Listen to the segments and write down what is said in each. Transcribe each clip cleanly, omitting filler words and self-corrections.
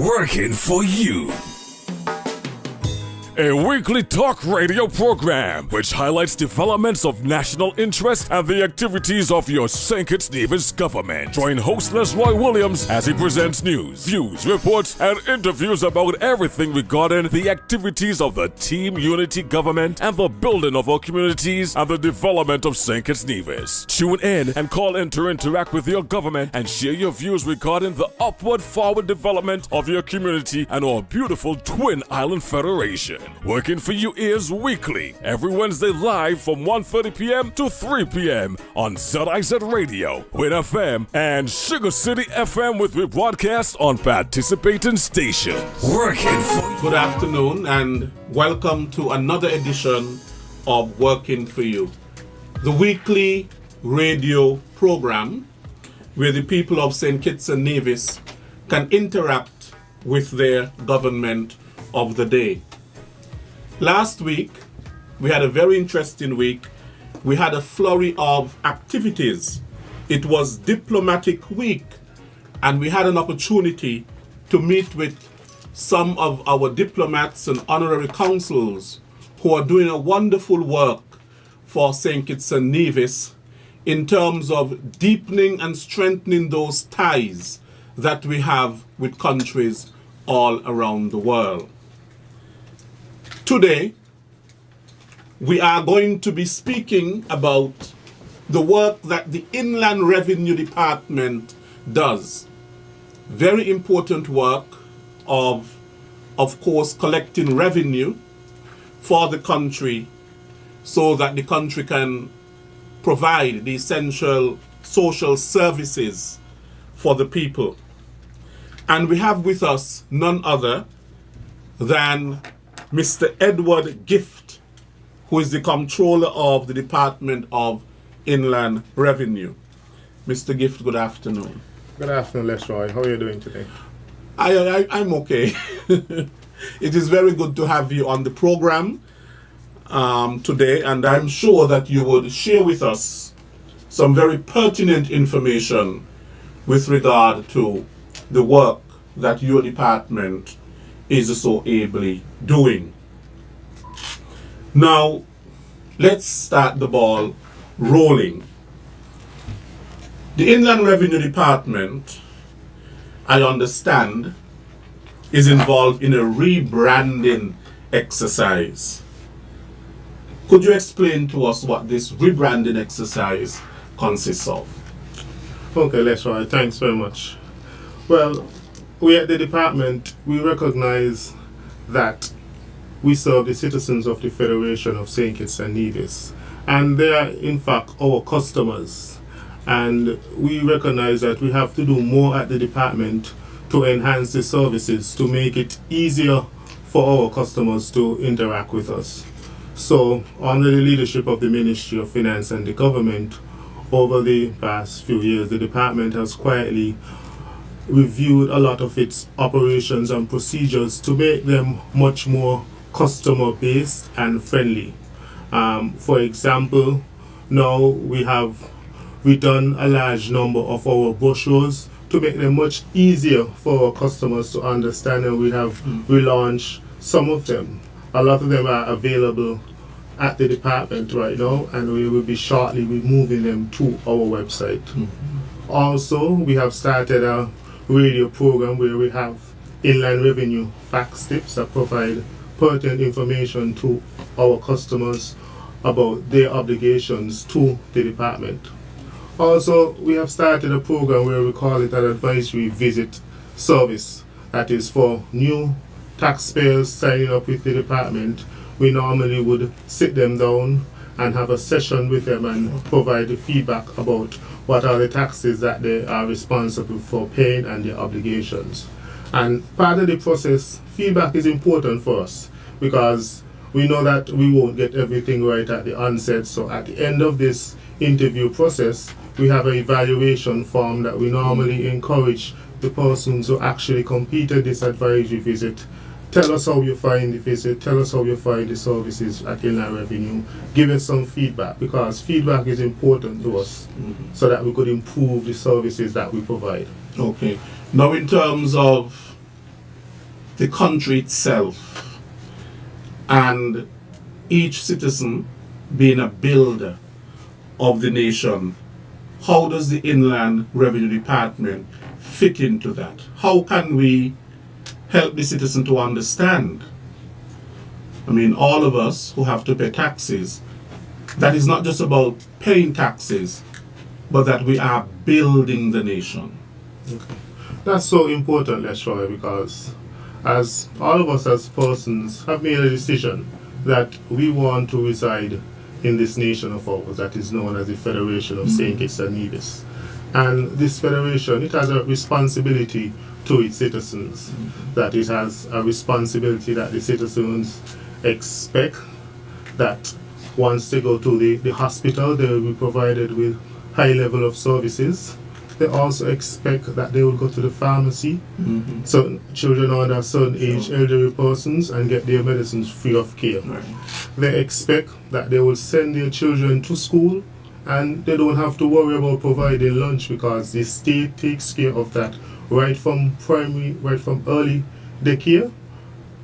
working for you. A weekly talk radio program which highlights developments of national interest and the activities of your St. Kitts Nevis government. Join host Roy Williams as he presents news, views, reports, and interviews about everything regarding the activities of the Team Unity government and the building of our communities and the development of St. Kitts Nevis. Tune in and call in to interact with your government and share your views regarding the upward forward development of your community and our beautiful Twin Island Federation. Working for You is weekly, every Wednesday live from 1:30 p.m. to 3 p.m. on ZIZ Radio, Win FM, and Sugar City FM with rebroadcast on participating stations. Working for You. Good afternoon and welcome to another edition of Working for You, the weekly radio program where the people of St. Kitts and Nevis can interact with their government of the day. Last week, we had a very interesting week. We had a flurry of activities. It was Diplomatic Week, and we had an opportunity to meet with some of our diplomats and honorary consuls who are doing a wonderful work for St. Kitts and Nevis in terms of deepening and strengthening those ties that we have with countries all around the world. Today, we are going to be speaking about the work that the Inland Revenue Department does. Very important work of course, collecting revenue for the country so that the country can provide the essential social services for the people. And we have with us none other than Mr. Edward Gift, who is the Comptroller of the Department of Inland Revenue. Mr. Gift, good afternoon. Good afternoon, Roy. How are you doing today? I'm okay. It is very good to have you on the program today, and I'm sure that you would share with us some very pertinent information with regard to the work that your department is so ably doing. Now, let's start the ball rolling. The Inland Revenue Department, I understand, is involved in a rebranding exercise. Could you explain to us what this rebranding exercise consists of? Okay, Roy, thanks very much. Well, we at the department, we recognize that we serve the citizens of the Federation of St. Kitts and Nevis, and they are in fact our customers. And we recognize that we have to do more at the department to enhance the services, to make it easier for our customers to interact with us. So, under the leadership of the Ministry of Finance and the government, over the past few years, the department has quietly reviewed a lot of its operations and procedures to make them much more customer based and friendly. For example, now we have redone a large number of our brochures to make them much easier for our customers to understand, and we have relaunched some of them. A lot of them are available at the department right now, and we will be shortly removing them to our website. Also, we have started a radio program where we have Inland Revenue fax tips that provide pertinent information to our customers about their obligations to the department. Also, we have started a program where we call it an advisory visit service that is for new taxpayers signing up with the department. We normally would sit them down and have a session with them and provide the feedback about what are the taxes that they are responsible for paying and their obligations. And part of the process, feedback is important for us because we know that we won't get everything right at the onset. So at the end of this interview process, we have an evaluation form that we normally encourage the persons who actually completed this advisory visit. Tell us how you find the visit, tell us how you find the services at Inland Revenue. Give us some feedback, because feedback is important to us so that we could improve the services that we provide. Okay. Now in terms of the country itself, and each citizen being a builder of the nation, how does the Inland Revenue Department fit into that? How can we help the citizen to understand? I mean, all of us who have to pay taxes, that is not just about paying taxes, but that we are building the nation. Okay. That's so important, Lesroy, because as all of us as persons have made a decision that we want to reside in this nation of ours that is known as the Federation of St. Kitts and Nevis. And this federation, it has a responsibility to its citizens, that it has a responsibility that the citizens expect that once they go to the hospital, they will be provided with high level of services. They also expect that they will go to the pharmacy, so children under a certain age, elderly persons, and get their medicines free of care. Right. They expect that they will send their children to school and they don't have to worry about providing lunch because the state takes care of that right from early daycare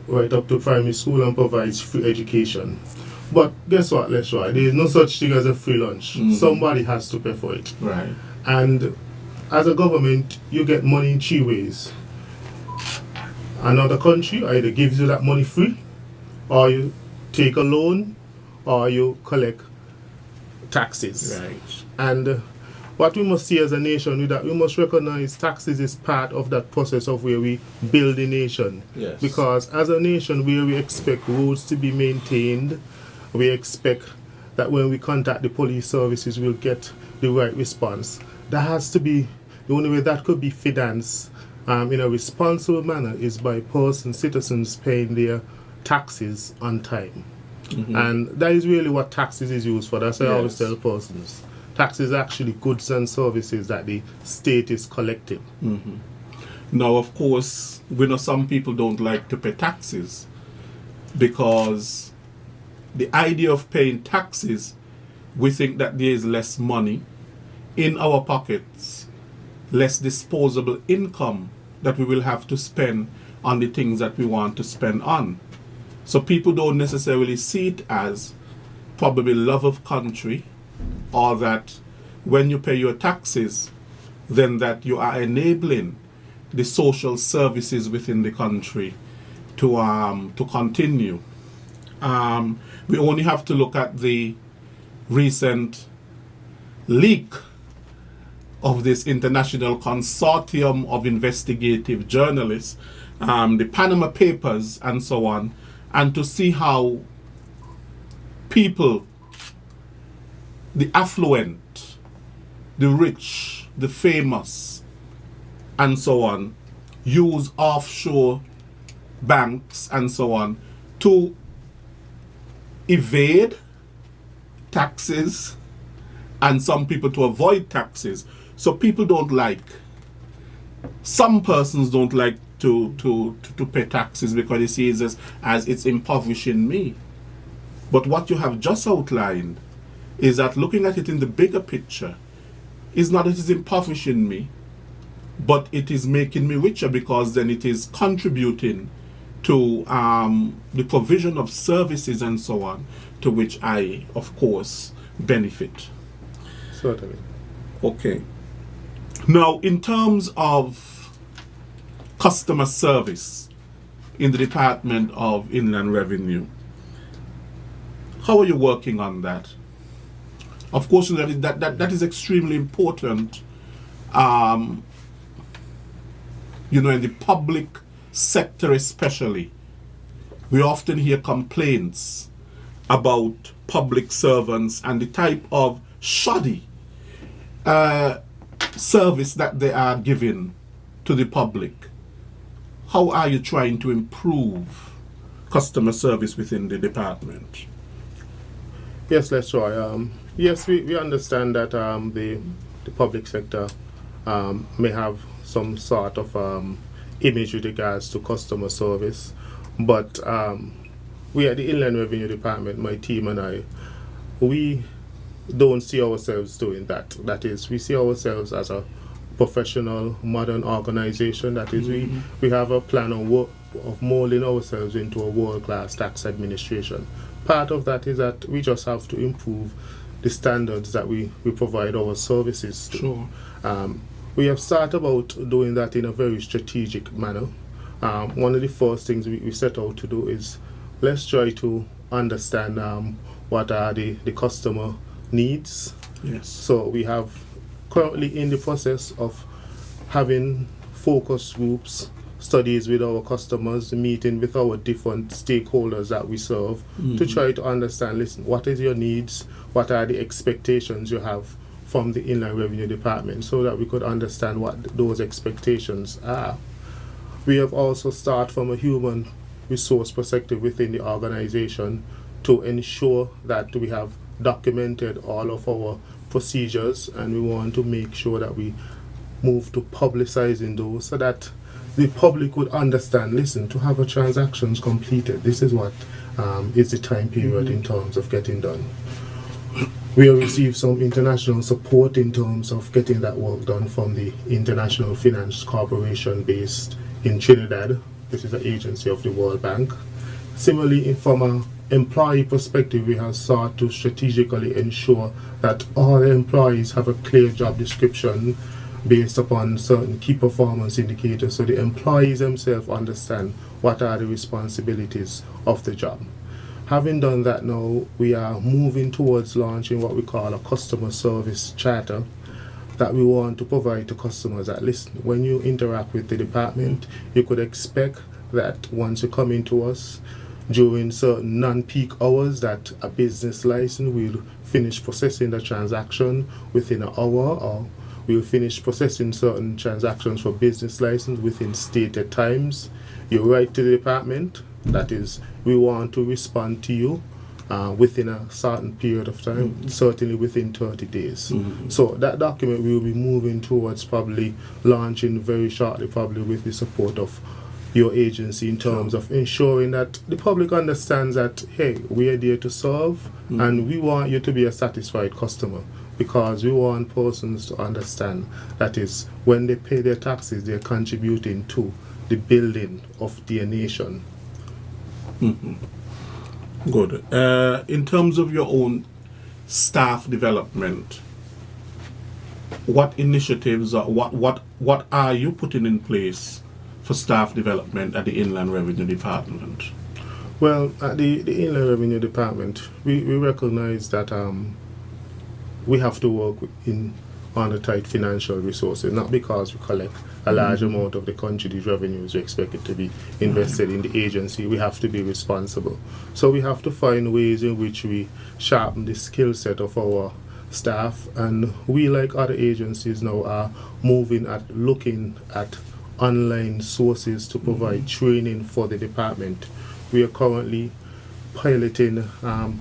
right up to primary school and provides free education. But guess what, Lesroy? There is no such thing as a free lunch. Somebody has to pay for it. Right. And as a government, you get money in 3 ways. Another country either gives you that money free, or you take a loan, or you collect taxes. Right. And what we must see as a nation is that we must recognize taxes is part of that process of where we build a nation. Yes. Because as a nation where we expect roads to be maintained, we expect that when we contact the police services, we'll get the right response. That has to be, the only way that could be financed in a responsible manner is by citizens paying their taxes on time. And that is really what taxes is used for. That's what I always tell persons. Taxes are actually goods and services that the state is collecting. Now, of course, we know some people don't like to pay taxes because the idea of paying taxes, we think that there is less money in our pockets, less disposable income that we will have to spend on the things that we want to spend on. So people don't necessarily see it as probably love of country, or that when you pay your taxes, then that you are enabling the social services within the country to continue. We only have to look at the recent leak of this international consortium of investigative journalists, the Panama Papers and so on, and to see how people, the affluent, the rich, the famous, and so on, use offshore banks and so on to evade taxes, and some people to avoid taxes. So people don't like, some persons don't like to pay taxes because they see it as it's impoverishing me. But what you have just outlined is that looking at it in the bigger picture is not that it is impoverishing me, but it is making me richer, because then it is contributing to the provision of services and so on, to which I, of course, benefit. Certainly. Okay. Now, in terms of customer service in the Department of Inland Revenue, how are you working on that? Of course, that is extremely important. In the public sector especially, we often hear complaints about public servants and the type of shoddy service that they are giving to the public. How are you trying to improve customer service within the department? Yes, Lesroy. Yes, we understand that the public sector may have some sort of image with regards to customer service, but we at the Inland Revenue Department, my team and I, we don't see ourselves doing that. That is, we see ourselves as a professional, modern organization. That is, we have a plan of molding ourselves into a world-class tax administration. Part of that is that we just have to improve the standards that we provide our services to. Sure. We have started about doing that in a very strategic manner. One of the first things we set out to do is let's try to understand what are the customer needs. Yes. So we have currently in the process of having focus groups, studies with our customers, meeting with our different stakeholders that we serve to try to understand, listen, what is your needs, what are the expectations you have from the Inland Revenue Department, so that we could understand what those expectations are. We have also started from a human resource perspective within the organization to ensure that we have documented all of our procedures, and we want to make sure that we move to publicizing those so that the public would understand, listen, to have a transactions completed, this is what is the time period in terms of getting done. We have received some international support in terms of getting that work done from the International Finance Corporation based in Trinidad. This is an agency of the World Bank. Similarly, from an employee perspective, we have sought to strategically ensure that all employees have a clear job description based upon certain key performance indicators, so the employees themselves understand what are the responsibilities of the job. Having done that now, we are moving towards launching what we call a customer service charter that we want to provide to customers that, listen, when you interact with the department, you could expect that once you come into us during certain non-peak hours, that a business license will finish processing the transaction within an hour, or we'll finish processing certain transactions for business license within stated times. You write to the department, that is, we want to respond to you within a certain period of time, certainly within 30 days. So that document we will be moving towards probably launching very shortly, probably with the support of your agency, in terms of ensuring that the public understands that, hey, we are there to serve and we want you to be a satisfied customer, because we want persons to understand that is, when they pay their taxes, they're contributing to the building of their nation. Good. In terms of your own staff development, what initiatives or what are you putting in place for staff development at the Inland Revenue Department? Well, at the Inland Revenue Department, we recognize that we have to work on the tight financial resources, not because we collect a large amount of the country's revenues we expect it to be invested in the agency. We have to be responsible. So we have to find ways in which we sharpen the skill set of our staff, and we, like other agencies now, are moving at looking at online sources to provide training for the department. We are currently piloting,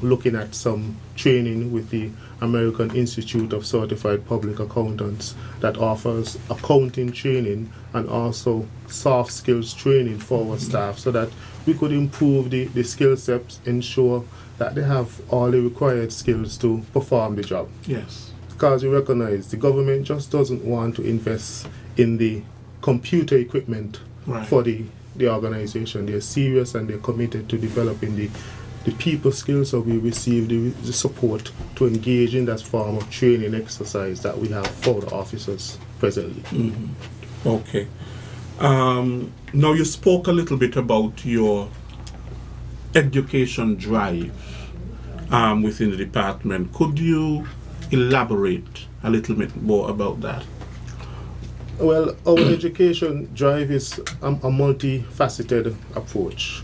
looking at some training with the American Institute of Certified Public Accountants that offers accounting training and also soft skills training for our staff, so that we could improve the skill sets, ensure that they have all the required skills to perform the job. Yes. Because we recognize the government just doesn't want to invest in the computer equipment for the organization. They're serious and they're committed to developing the people skills, so we receive the support to engage in that form of training exercise that we have for the officers presently. Okay. Now you spoke a little bit about your education drive within the department. Could you elaborate a little bit more about that? Well, our education drive is a multifaceted approach.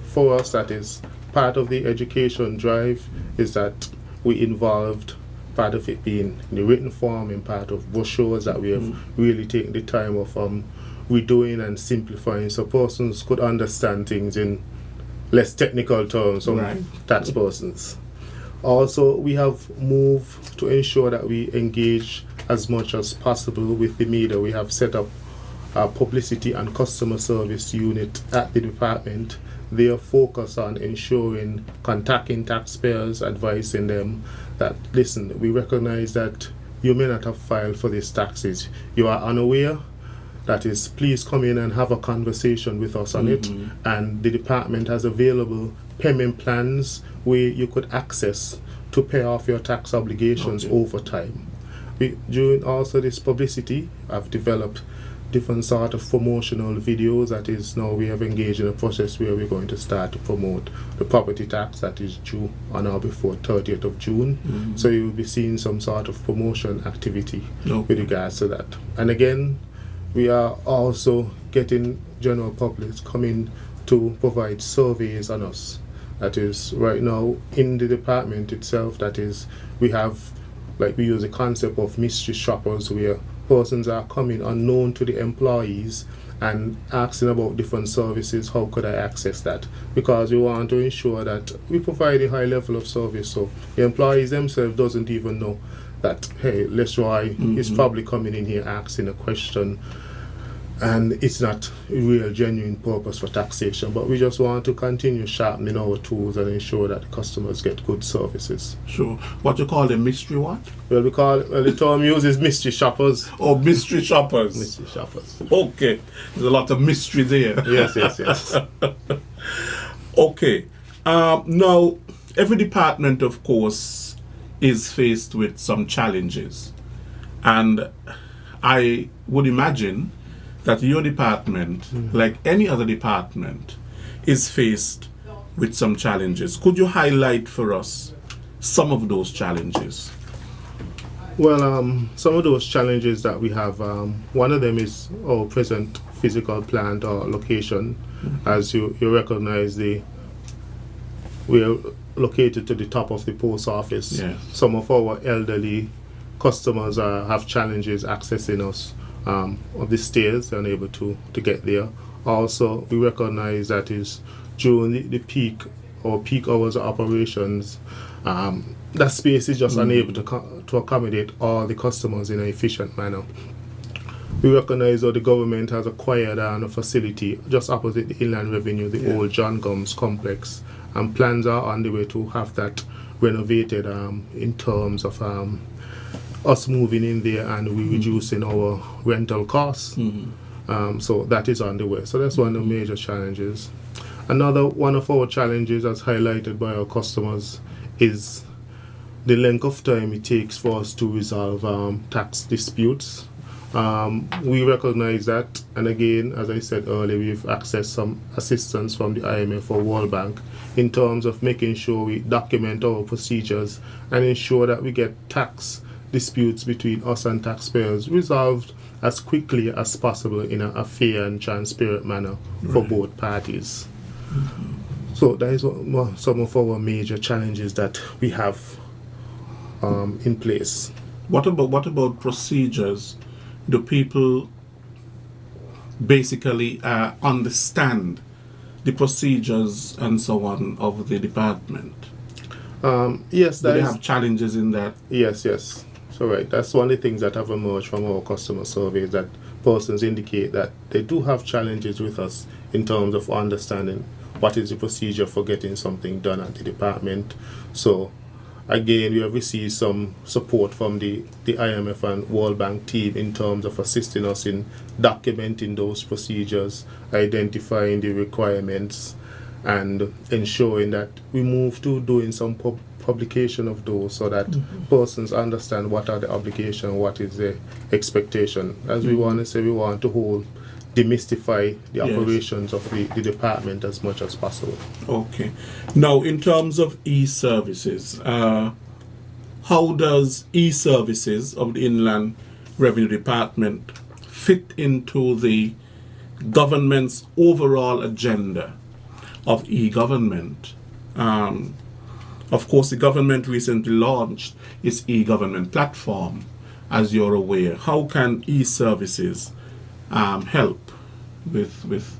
For us, that is, part of the education drive is that we involved, part of it being in the written form, in part of brochures that we have really taken the time of redoing and simplifying, so persons could understand things in less technical terms from tax persons. Also, we have moved to ensure that we engage as much as possible with the media. We have set up a publicity and customer service unit at the department. They are focused on contacting taxpayers, advising them that, listen, we recognize that you may not have filed for these taxes, you are unaware, that is, please come in and have a conversation with us on it. And the department has available payment plans where you could access to pay off your tax obligations over time. During also this publicity, I've developed different sort of promotional videos. That is, now we have engaged in a process where we're going to start to promote the property tax that is due on or before 30th of June. So you'll be seeing some sort of promotion activity with regards to that. And again, we are also getting general public coming to provide surveys on us. That is, right now in the department itself, that is, we have, like, we use the concept of mystery shoppers, where persons are coming unknown to the employees and asking about different services. How could I access that? Because we want to ensure that we provide a high level of service, so the employees themselves doesn't even know that, hey, Leroy is probably coming in here asking a question, and it's not a real genuine purpose for taxation. But we just want to continue sharpening our tools and ensure that customers get good services. Sure. What you call them, mystery what? Well, the term used is mystery shoppers. Oh, mystery shoppers. Mystery shoppers. Okay. There's a lot of mystery there. Yes. Okay. Now, every department, of course, is faced with some challenges. And I would imagine that your department, like any other department, is faced with some challenges. Could you highlight for us some of those challenges? Well, some of those challenges that we have, one of them is our present physical plant or location. As you recognize, we are located to the top of the post office. Yes. Some of our elderly customers have challenges accessing us on the stairs. They're unable to get there. Also, we recognize that is during the peak hours of operations, that space is just unable to accommodate all the customers in an efficient manner. We recognize that the government has acquired a facility just opposite the Inland Revenue, the old John Gums complex, and plans are on the way to have that renovated in terms of us moving in there and we reducing our rental costs. So that is on the way. So that's one of the major challenges. Another one of our challenges, as highlighted by our customers, is the length of time it takes for us to resolve tax disputes. We recognize that, and again, as I said earlier, we've accessed some assistance from the IMF or World Bank in terms of making sure we document our procedures and ensure that we get tax disputes between us and taxpayers resolved as quickly as possible in a fair and transparent manner for both parties. So that is some of our major challenges that we have in place. What about procedures? Do people basically understand the procedures and so on of the department? Yes, Do they have challenges in that? Yes. So right, that's one of the things that have emerged from our customer surveys, that persons indicate that they do have challenges with us in terms of understanding what is the procedure for getting something done at the department. So again, we have received some support from the IMF and World Bank team in terms of assisting us in documenting those procedures, identifying the requirements, and ensuring that we move to doing some publication of those so that persons understand what are the obligations, what is the expectation. As we want to say, we want to demystify the operations of the department as much as possible. Okay. Now, in terms of e-services, how does e-services of the Inland Revenue Department fit into the government's overall agenda of e-government? Of course, the government recently launched its e-government platform, as you're aware. How can e-services help with